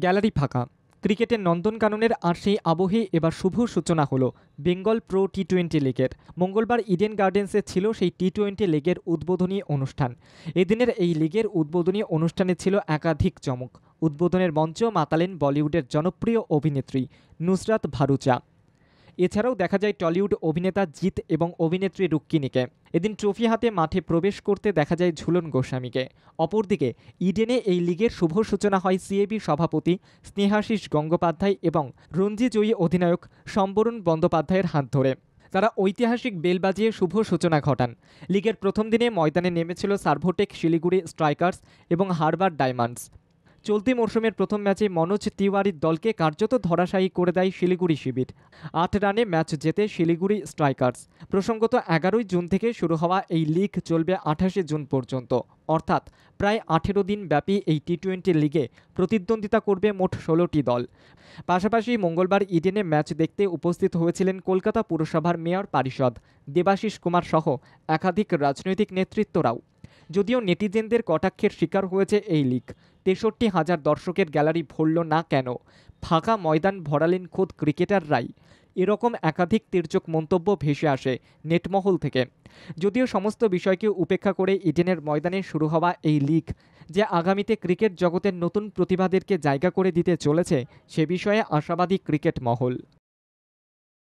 Gallery ফাঁকা। ক্রিকেটের নন্দনকাননের আর সেই আবহে এবার শুভ সূচনা হলো বেঙ্গল প্রো টি-20 লিগের। মঙ্গলবার ইডেন গার্ডেন্সে ছিল সেই টি-20 লিগের উদ্বোধনী অনুষ্ঠান। এদিনের এই লিগের উদ্বোধনী অনুষ্ঠানে ছিল একাধিক চমক। উদ্বোধনের মঞ্চ মাতালেন বলিউডের জনপ্রিয় অভিনেত্রী নুসরাত ভারুচা। এছাড়াও দেখা যায় টলিউড অভিনেতা জিৎ এবং অভিনেত্রী রুক্মিণীকে। এদিন ট্রফি হাতে মাঠে প্রবেশ করতে দেখা যায় ঝুলন গোস্বামীকে। অপরদিকে ইডেনে এই লিগের শুভ সূচনা হয় সিএবি সভাপতি স্নেহাশিস গঙ্গোপাধ্যায় এবং রঞ্জি জয়ী অধিনায়ক সম্বরণ বন্দ্যোপাধ্যায়ের হাত ধরে। তারা ঐতিহাসিক বেল বাজিয়ে শুভ সূচনা ঘটান। লিগের প্রথম দিনে ময়দানে নেমেছিল সার্ভোটেক শিলিগুড়ি স্ট্রাইকার্স এবং হারবার ডায়মন্ডস। চলতি মরশুমের প্রথম ম্যাচে মনোজ তিওয়ারির দলকে কার্যত ধরাশায়ী করে দেয় শিলিগুড়ি শিবির। ৮ রানে ম্যাচ জেতে শিলিগুড়ি স্ট্রাইকার্স। প্রসঙ্গত ১১ই জুন থেকে শুরু হওয়া এই লিগ চলবে ২৮শে জুন পর্যন্ত, অর্থাৎ প্রায় ১৮ দিন ব্যাপী এই টি-20 লিগে প্রতিদ্বন্দ্বিতা করবে মোট ১৬টি দল। পাশাপাশি মঙ্গলবার ইডেনে ম্যাচ দেখতে উপস্থিত হয়েছিলেন কলকাতা পুরসভার মেয়র পারিষদ দেবাশিস কুমার সহ একাধিক রাজনৈতিক নেতৃত্বরাও। যদিও নেটিজেনদের কটাক্ষের শিকার হয়েছে এই লিগ। ৬৩,০০০ দর্শকের গ্যালারি ভরল না কেন, ফাঁকা ময়দান ভরালেন খোদ ক্রিকেটাররাই, এরকম একাধিক তির্যক মন্তব্য ভেসে আসে নেটমহল থেকে। যদিও সমস্ত বিষয়কে উপেক্ষা করে ইডেনের ময়দানে শুরু হওয়া এই লিগ যে আগামীতে ক্রিকেট জগতের নতুন প্রতিভাদেরকে জায়গা করে দিতে চলেছে, সে বিষয়ে আশাবাদী ক্রিকেট মহল।